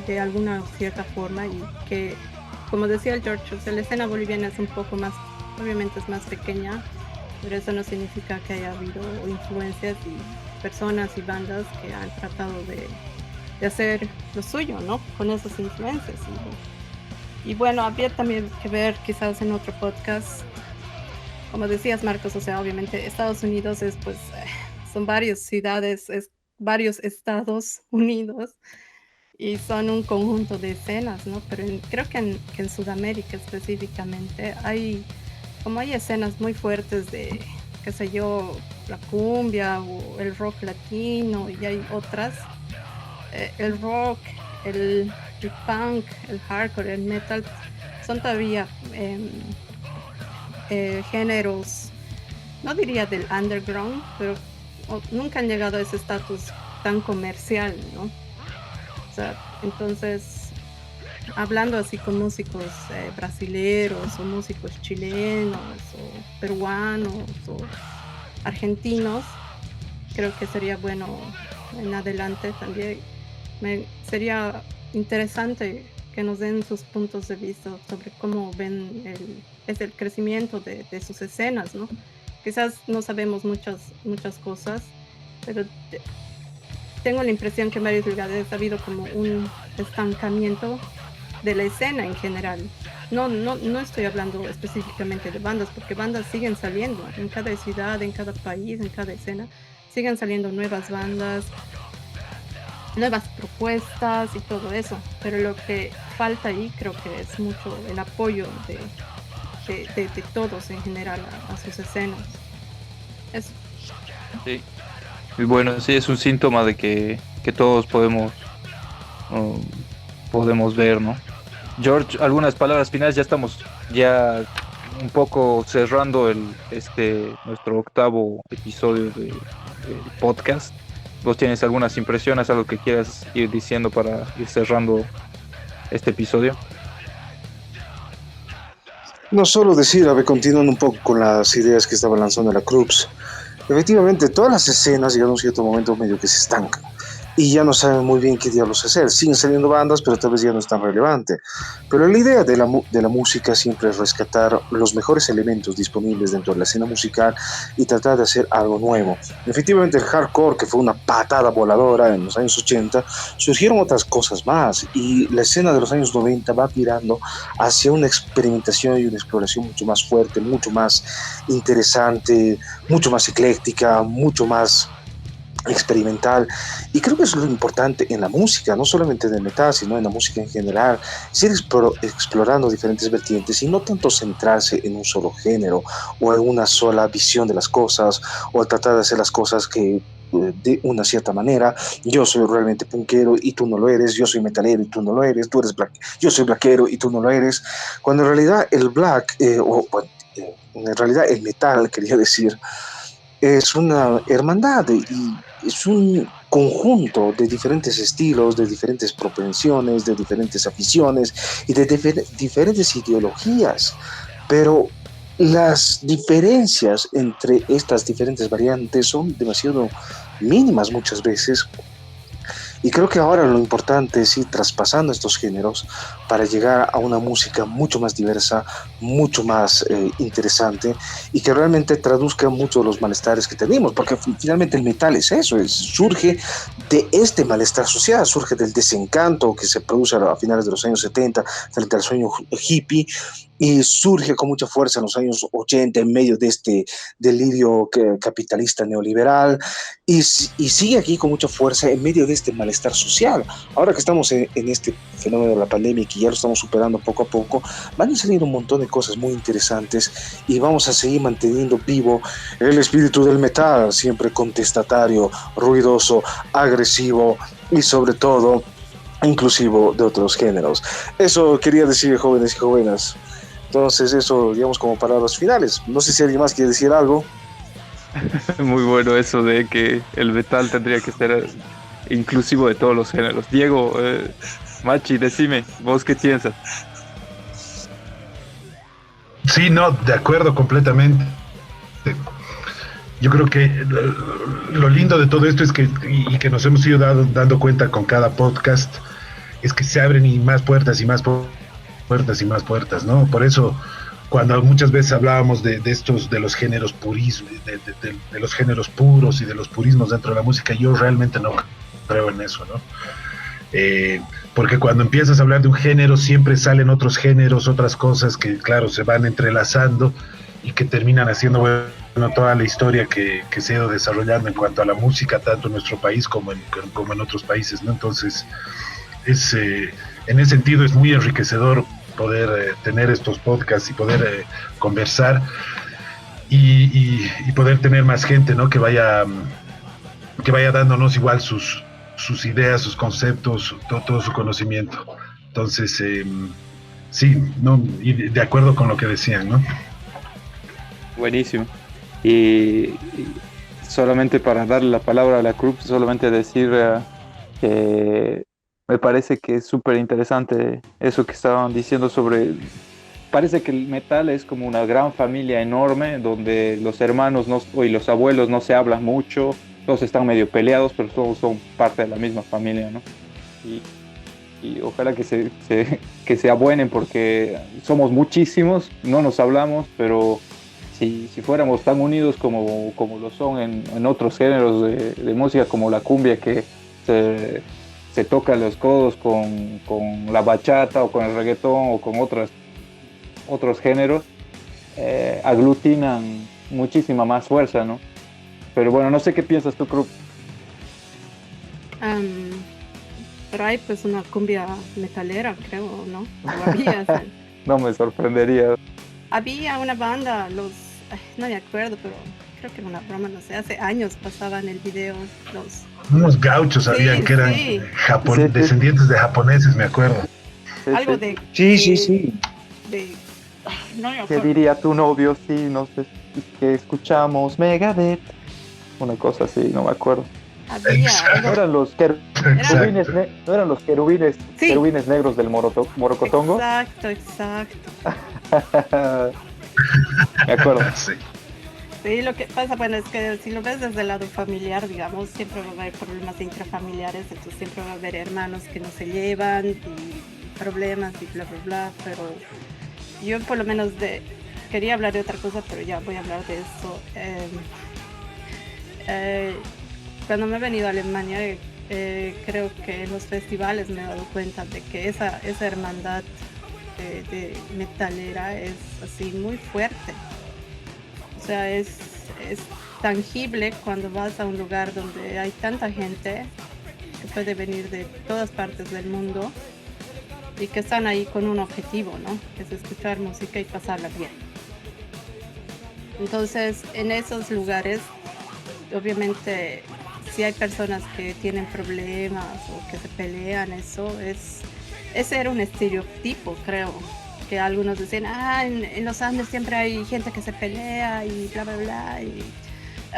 de alguna cierta forma, y que, como decía el George, o sea, la escena boliviana es un poco más, obviamente es más pequeña, pero eso no significa que haya habido influencias y personas y bandas que han tratado de hacer lo suyo, ¿no? Con esas influencias. Y bueno, habría también que ver quizás en otro podcast como decías, Marcos, o sea, obviamente Estados Unidos es, pues, son varias ciudades, es varios estados unidos y son un conjunto de escenas, ¿no? Pero creo que en Sudamérica específicamente como hay escenas muy fuertes de, qué sé yo, la cumbia o el rock latino y hay otras, el rock, el punk, el hardcore, el metal, son todavía géneros, no diría del underground, pero nunca han llegado a ese estatus tan comercial, ¿no? O sea, entonces, hablando así con músicos brasileros o músicos chilenos o peruanos o argentinos, creo que sería bueno en adelante también. Sería interesante que nos den sus puntos de vista sobre cómo ven el crecimiento de sus escenas, ¿no? Quizás no sabemos muchas cosas, pero tengo la impresión que en varios lugares ha habido como un estancamiento de la escena en general. No estoy hablando específicamente de bandas, porque bandas siguen saliendo en cada ciudad, en cada país, en cada escena. Siguen saliendo nuevas bandas, nuevas propuestas y todo eso. Pero lo que falta ahí creo que es mucho el apoyo de todos en general a sus escenas. Eso. Sí. Y bueno, sí, es un síntoma de que todos podemos ver, ¿no? George, algunas palabras finales, ya estamos un poco cerrando nuestro octavo episodio del podcast. ¿Vos tienes algunas impresiones, algo que quieras ir diciendo para ir cerrando este episodio? No solo decir, a ver, continuando un poco con las ideas que estaba lanzando la Cruz. Efectivamente, todas las escenas llegan a un cierto momento medio que se estancan y ya no saben muy bien qué diablos hacer. Siguen saliendo bandas, pero tal vez ya no es tan relevante. Pero la idea de la música siempre es rescatar los mejores elementos disponibles dentro de la escena musical y tratar de hacer algo nuevo. Efectivamente, el hardcore, que fue una patada voladora en los años 80, surgieron otras cosas más y la escena de los años 90 va tirando hacia una experimentación y una exploración mucho más fuerte, mucho más interesante, mucho más ecléctica, mucho más experimental, y creo que eso es lo importante en la música, no solamente en el metal, sino en la música en general, es ir explorando diferentes vertientes y no tanto centrarse en un solo género o en una sola visión de las cosas o tratar de hacer las cosas que de una cierta manera. Yo soy realmente punkero y tú no lo eres, yo soy metalero y tú no lo eres, tú eres black, yo soy blackero y tú no lo eres, cuando en realidad el black en realidad el metal, quería decir, es una hermandad y es un conjunto de diferentes estilos, de diferentes propensiones, de diferentes aficiones y de diferentes ideologías. Pero las diferencias entre estas diferentes variantes son demasiado mínimas muchas veces. Y creo que ahora lo importante es ir traspasando estos géneros para llegar a una música mucho más diversa, mucho más interesante y que realmente traduzca mucho de los malestares que tenemos, porque finalmente el metal es eso, surge de este malestar social, surge del desencanto que se produce a finales de los años 70 frente al sueño hippie y surge con mucha fuerza en los años 80 en medio de este delirio capitalista neoliberal y sigue aquí con mucha fuerza en medio de este malestar social. Ahora que estamos en este fenómeno de la pandemia y que ya lo estamos superando poco a poco, van a salir un montón de cosas muy interesantes y vamos a seguir manteniendo vivo el espíritu del metal, siempre contestatario, ruidoso, agresivo y sobre todo inclusivo de otros géneros. Eso quería decir, jóvenes y jóvenes. Entonces eso, digamos, como palabras finales. No sé si alguien más quiere decir algo. Muy bueno eso de que el metal tendría que ser inclusivo de todos los géneros. Diego, Machi, decime, ¿vos qué piensas? Sí, no, de acuerdo completamente. Yo creo que lo lindo de todo esto es que, y que nos hemos ido dando cuenta con cada podcast, es que se abren y más puertas y más puertas y más puertas, ¿no? Por eso, cuando muchas veces hablábamos de estos, de los géneros purismo, de los géneros puros y de los purismos dentro de la música, yo realmente no creo en eso, ¿no? Porque cuando empiezas a hablar de un género siempre salen otros géneros, otras cosas que claro se van entrelazando y que terminan haciendo, bueno, toda la historia que se ha ido desarrollando en cuanto a la música, tanto en nuestro país como en otros países, ¿no? Entonces, en ese sentido es muy enriquecedor poder tener estos podcasts y poder conversar y poder tener más gente, ¿no? Que vaya dándonos igual sus ideas, sus conceptos, todo su conocimiento. Entonces, sí, ¿no? Y de acuerdo con lo que decían, ¿no? Buenísimo. Y solamente para darle la palabra a la Cruz, solamente decir que me parece que es súper interesante eso que estaban diciendo sobre... Parece que el metal es como una gran familia enorme donde los hermanos y los abuelos no se hablan mucho, todos están medio peleados, pero todos son parte de la misma familia, ¿no? Y ojalá que se abuenen porque somos muchísimos, no nos hablamos, pero si fuéramos tan unidos como lo son en otros géneros de música como la cumbia, que se toca los codos con la bachata o con el reggaetón o con otros géneros, aglutinan muchísima más fuerza, ¿no? Pero bueno, no sé qué piensas tú, Cruz. Pero hay pues una cumbia metalera, creo, ¿no? O había, No me sorprendería. había una banda, no me acuerdo, pero creo que era una broma, no sé, hace años pasaban el video unos gauchos habían que eran sí. descendientes de japoneses, me acuerdo. Algo de... Sí. No me ¿Qué acuerdo. diría tu novio si no sé que escuchamos Megadeth? Una cosa así, no me acuerdo. Había Exacto. ¿No eran los querubines, ¿no eran los querubines, Sí. querubines negros del Morocotongo? Exacto. Me acuerdo. Sí. Sí, lo que pasa, bueno, es que si lo ves desde el lado familiar, digamos, siempre va a haber problemas intrafamiliares, entonces siempre va a haber hermanos que no se llevan y problemas y bla, bla, bla, pero yo por lo menos quería hablar de otra cosa, pero ya voy a hablar de esto. Cuando me he venido a Alemania, creo que en los festivales me he dado cuenta de que esa hermandad de metalera es así muy fuerte. O sea, es tangible cuando vas a un lugar donde hay tanta gente que puede venir de todas partes del mundo y que están ahí con un objetivo, ¿no? Que es escuchar música y pasarla bien. Entonces, en esos lugares, obviamente, si hay personas que tienen problemas o que se pelean, ese era un estereotipo, creo. Que algunos decían, en los Andes siempre hay gente que se pelea y bla, bla, bla,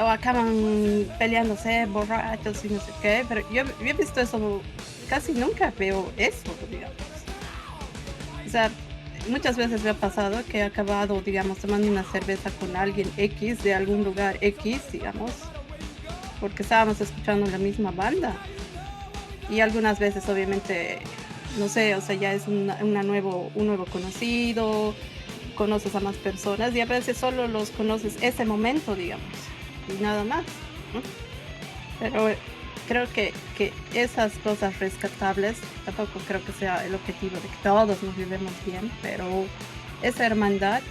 o acaban peleándose, borrachos y no sé qué, pero yo he visto eso, casi nunca veo eso, digamos. O sea, muchas veces me ha pasado que he acabado, digamos, tomando una cerveza con alguien X de algún lugar X, digamos, porque estábamos escuchando la misma banda. Y algunas veces, obviamente, no sé, o sea, ya es un nuevo conocido, conoces a más personas y a veces solo los conoces ese momento, digamos, y nada más, ¿no? Pero creo que esas cosas rescatables, tampoco creo que sea el objetivo de que todos nos vivamos bien, pero esa hermandad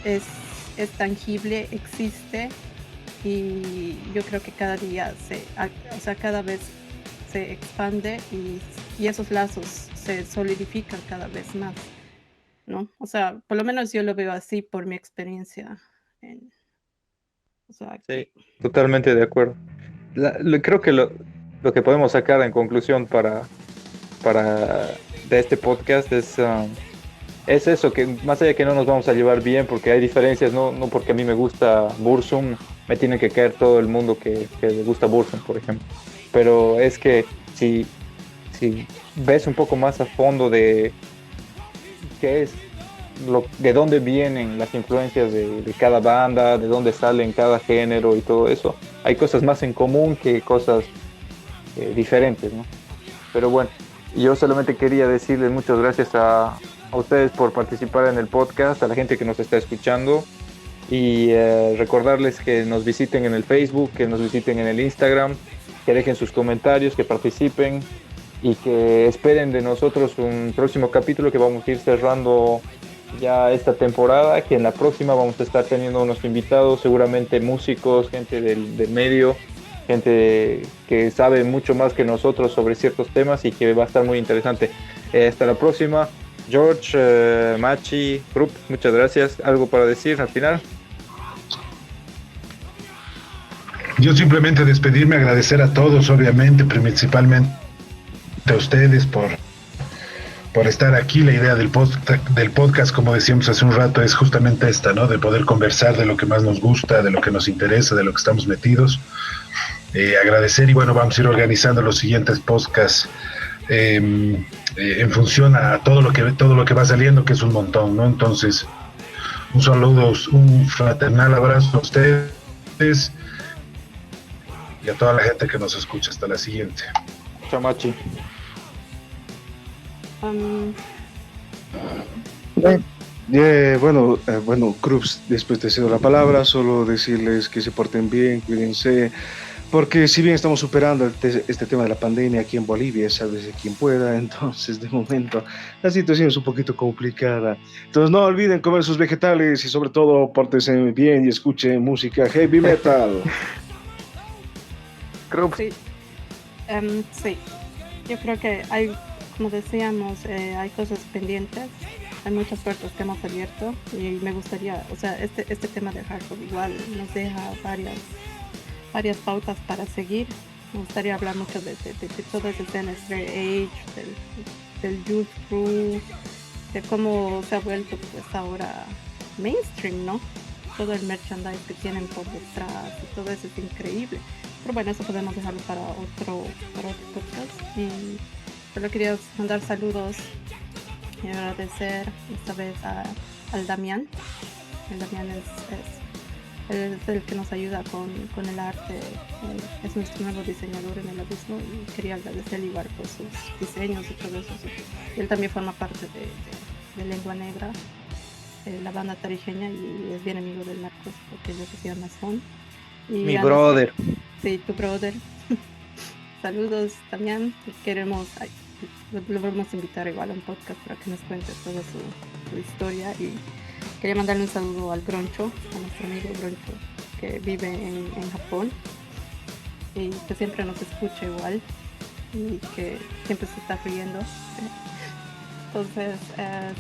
es tangible, existe y yo creo que cada día cada vez se expande y esos lazos se solidifican cada vez más, ¿no? O sea, por lo menos yo lo veo así por mi experiencia. Sí, totalmente de acuerdo. Creo que lo que podemos sacar en conclusión de este podcast es eso, que más allá de que no nos vamos a llevar bien porque hay diferencias, no porque a mí me gusta Burzum, me tiene que caer todo el mundo que le gusta Burzum, por ejemplo. Pero es que si ves un poco más a fondo de qué es, de dónde vienen las influencias de cada banda, de dónde salen cada género y todo eso, hay cosas más en común que cosas diferentes, ¿no? Pero bueno, yo solamente quería decirles muchas gracias a ustedes por participar en el podcast, a la gente que nos está escuchando y recordarles que nos visiten en el Facebook, que nos visiten en el Instagram, que dejen sus comentarios, que participen y que esperen de nosotros un próximo capítulo que vamos a ir cerrando ya esta temporada, que en la próxima vamos a estar teniendo unos invitados, seguramente músicos, gente del medio, gente que sabe mucho más que nosotros sobre ciertos temas y que va a estar muy interesante. Hasta la próxima. George, Machi, Group, muchas gracias. ¿Algo para decir al final? Yo simplemente despedirme, agradecer a todos, obviamente, principalmente a ustedes por estar aquí. La idea del podcast, como decíamos hace un rato, es justamente esta, ¿no? De poder conversar de lo que más nos gusta, de lo que nos interesa, de lo que estamos metidos. Agradecer y bueno, vamos a ir organizando los siguientes podcasts en función a todo lo que va saliendo, que es un montón, ¿no? Entonces, un saludo, un fraternal abrazo a ustedes y a toda la gente que nos escucha. Hasta la siguiente. Chamachi. Bueno, Krups, después de cedo la palabra, solo decirles que se porten bien, cuídense, porque si bien estamos superando este tema de la pandemia aquí en Bolivia, sabes de quien pueda, entonces de momento la situación es un poquito complicada. Entonces no olviden comer sus vegetales y sobre todo pórtense bien y escuchen música heavy metal. Sí. Sí, yo creo que hay, como decíamos, hay cosas pendientes, hay muchas puertas que hemos abierto y me gustaría, o sea, este tema de hardcore igual nos deja varias pautas para seguir. Me gustaría hablar mucho de toda esa escena Straight Edge, del Youth Crew, de cómo se ha vuelto pues ahora mainstream, ¿no? Todo el merchandise que tienen por detrás y todo eso es increíble. Pero bueno, eso podemos dejarlo para otro podcast. Y solo quería mandar saludos y agradecer esta vez al Damián. El Damián es el que nos ayuda con el arte, es nuestro nuevo diseñador en el abismo y quería agradecerle igual por sus diseños y todo eso. Y él también forma parte de Lengua Negra, la banda tarijeña, y es bien amigo del Marcos, porque ellos se llaman Son. Mi brother. Sí, tu brother. Saludos también. Lo vamos a invitar igual a un podcast para que nos cuente toda su historia. Y quería mandarle un saludo al Groncho, a nuestro amigo Groncho, que vive en Japón y que siempre nos escucha igual y que siempre se está riendo. Entonces,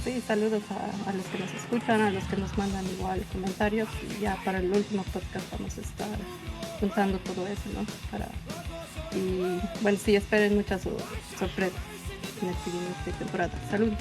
sí, saludos a los que nos escuchan, a los que nos mandan igual comentarios, y ya para el último podcast vamos a estar juntando todo eso, ¿no? Y bueno, sí, esperen muchas sorpresas en el siguiente temporada. Saludos.